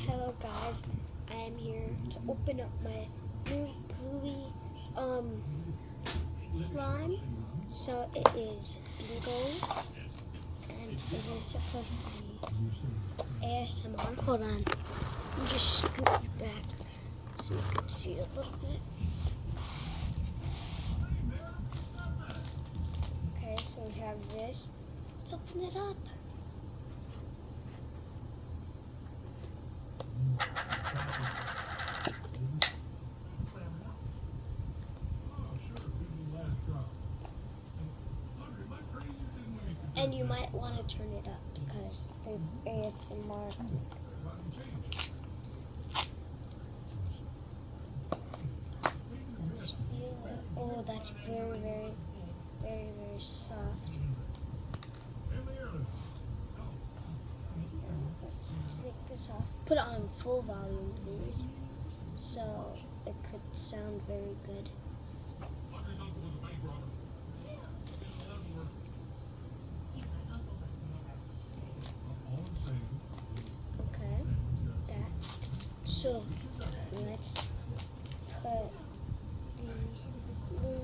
Hello guys, I am here to open up my new bluey slime. So it is Bingo and it is supposed to be ASMR. Hold on, let me just scoot you back so you can see a little bit. Okay, so we have this. Let's open it up. And you might want to turn it up because there's ASMR. Oh, that's very, very, very, very soft. Let's take this off. Put it on full volume, please, so it could sound very good. Okay, that. So let's put the.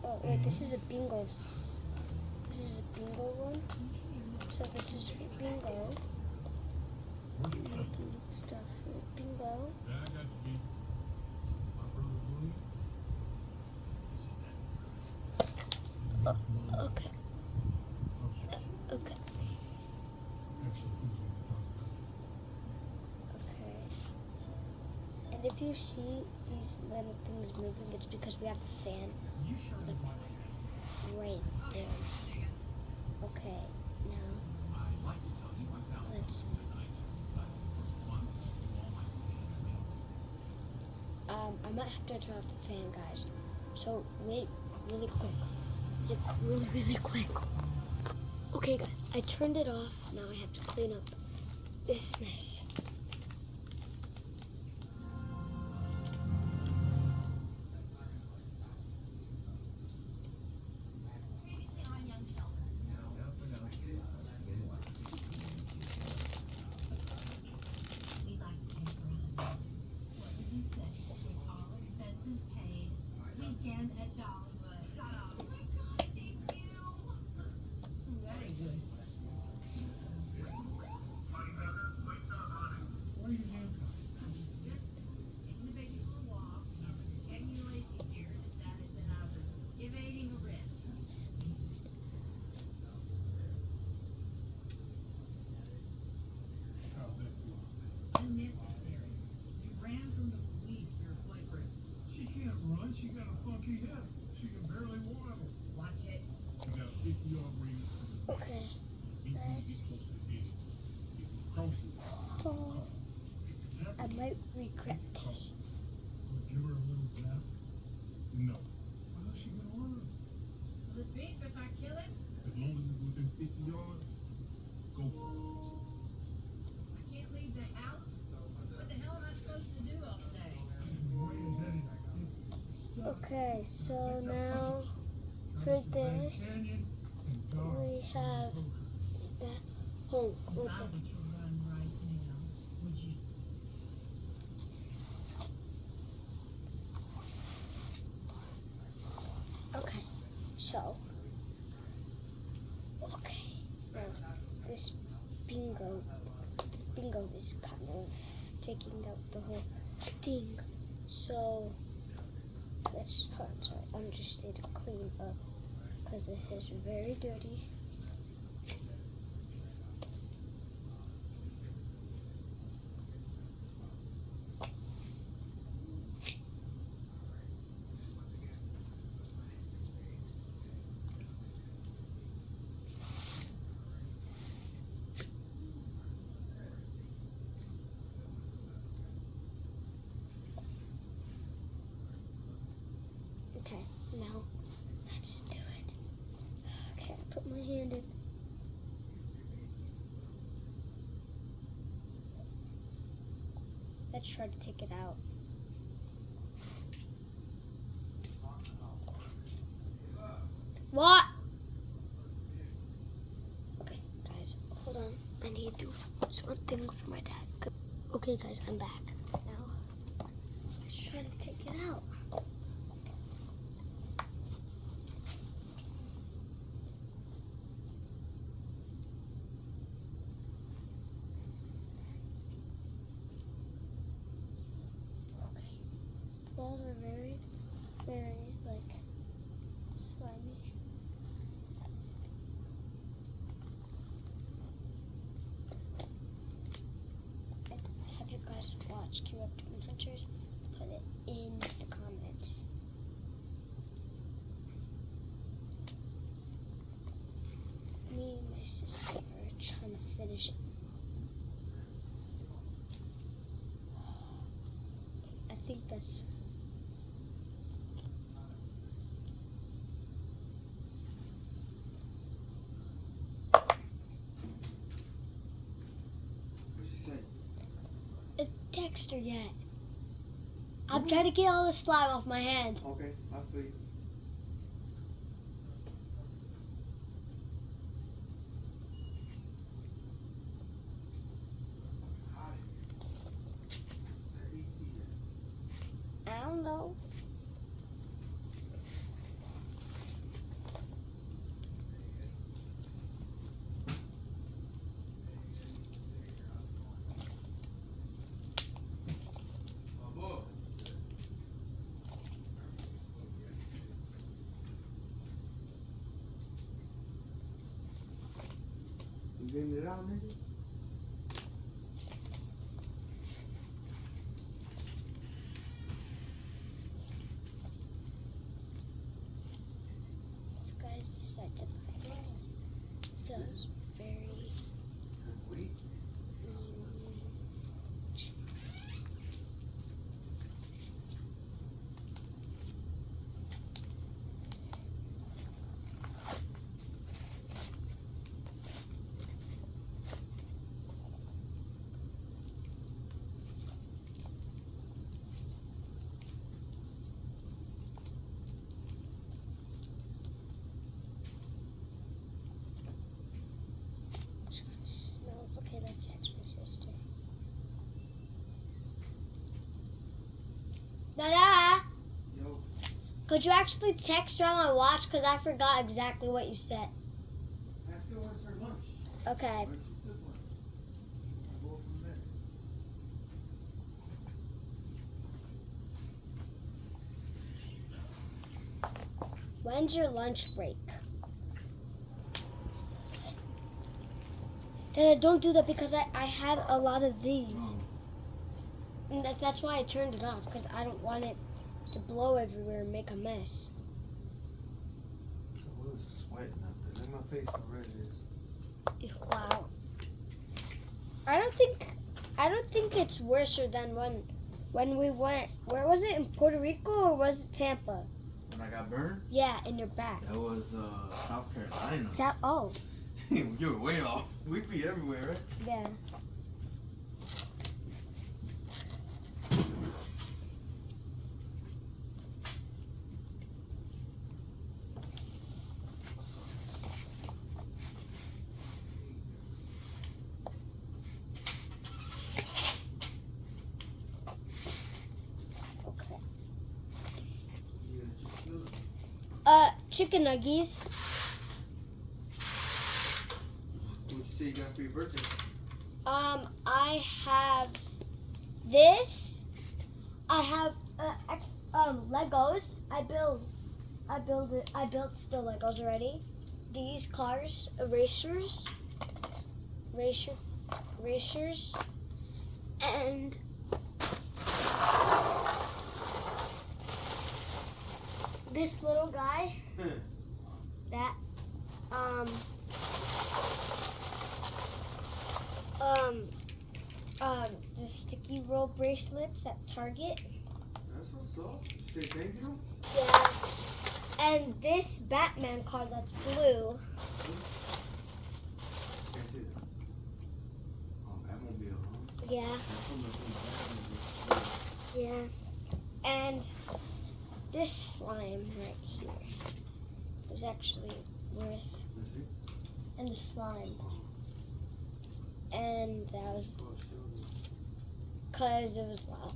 Oh wait, this is a bingo. This is a bingo one. So this is for bingo. Making stuff for bingo. Oh, okay. Okay. Okay. And if you see these little things moving, it's because we have a fan right there. Okay, now let's. I might have to turn off the fan, guys. So wait, really quick. Really, really quick. Okay, guys, I turned it off. Now I have to clean up this mess. She got a funky hip. She can barely waddle. Watch it. She got 50-yard range. Okay, let's. Oh, I might regret this. Give her a little zap. No. How's she gonna run? Will it beep if I kill him? As long as it's within 50 yards, go for it. I can't leave the house. What the hell am I supposed to do all day? Okay, so now for this, we have that. Hold, one If I second. were to run right now, would you? Okay, so. Okay, now this bingo is kind of taking out the whole thing. So let's. Sorry, I just need to clean up because this is very dirty. Okay, now let's do it. Okay, I put my hand in. Let's try to take it out. What? Okay, guys, hold on. I need to do one thing for my my dad. Okay, guys, I'm back now. Let's try to take it out. Okay. Balls are very, very, like, slimy. Have you guys watched Keep Up Twin Adventures? Put it in the comments. Me and my sister are trying to finish it. I think that's... What'd she say? It's texture yet. I'm trying to get all the slime off my hands. Okay, I feel you. I don't know. You getting it out, nigga? You guys decide to buy this. Feels very... Wait. Smells okay. Let's text my sister. Dada, Yo, could you actually text her on my watch? Because I forgot exactly what you said. ask her what's her lunch. Okay. When she took one. I'll go from there. When's your lunch break? Dada, don't do that because I had a lot of these. And that's why I turned it off, because I don't want it to blow everywhere and make a mess. I was sweating up there. Look at my face how red it is. Wow. I don't think it's worse than when we went, where was it, in Puerto Rico or was it Tampa? When I got burned, Yeah, in your back. that was South Carolina. Oh, You were way off. We be everywhere, right? yeah. Okay. Chicken nuggies. What'd you say you got for your birthday? I have this. I have Legos. I built the Legos already. These cars, racers, and this little guy. That the sticky roll bracelets at Target. That's what's up. Did you say thank you? Yeah. And this Batman card that's blue. Can't see that. Oh, Batmobile, huh? Yeah. That's from the Batmobile. Yeah. And this slime right here is actually worth. Let's see. And the slime. And that was Oh, sure. because it was loud.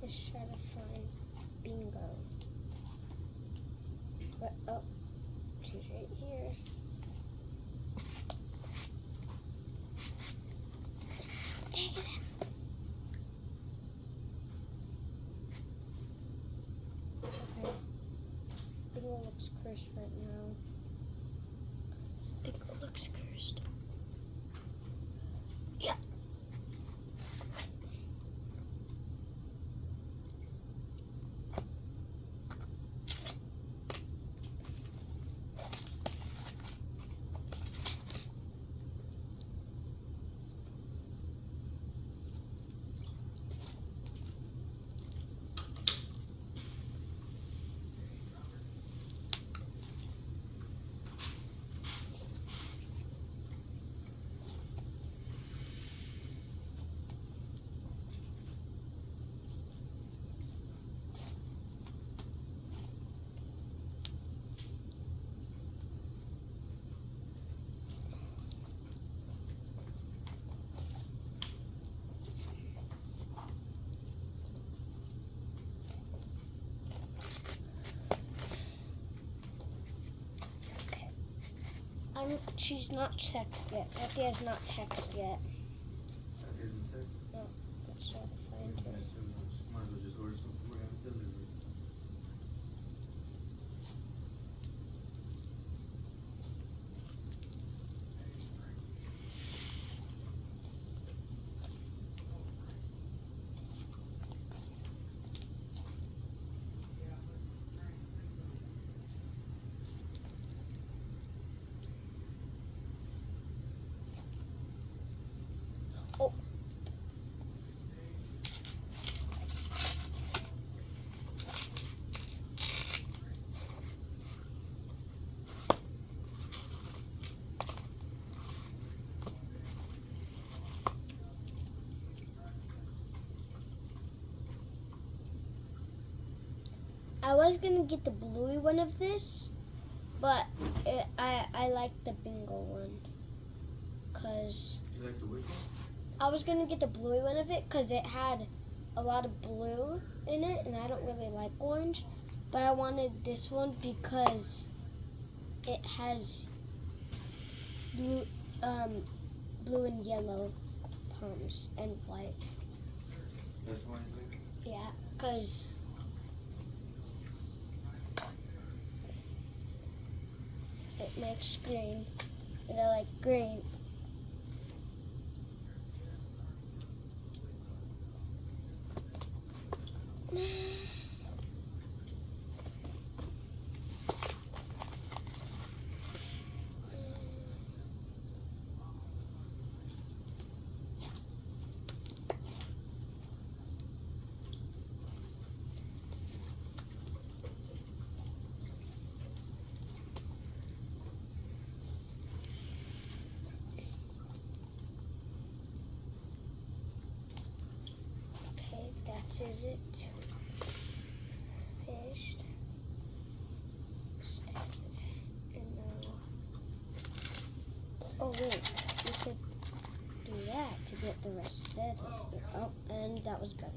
Let's try to find bingo. But, oh, she's right here. Take it. Okay. Bingo looks cursed right now. Bingo looks cursed. Yeah. She's not checked yet. Becky has not checked yet. That isn't it? No, let's try to find her. Might as well just order some food and have it delivered. Oh. I was gonna get the bluey one of this, but I like the bingo one, cause You like the which one? I was gonna get the bluey one of it because it had a lot of blue in it, and I don't really like orange. But I wanted this one because it has blue, blue and yellow palms and white. That's one you like? Yeah, because it makes green, and I like green. Okay, that is it. Finished. Stab it. And now. Oh wait, we could do that to get the rest of it. Oh, and that was better.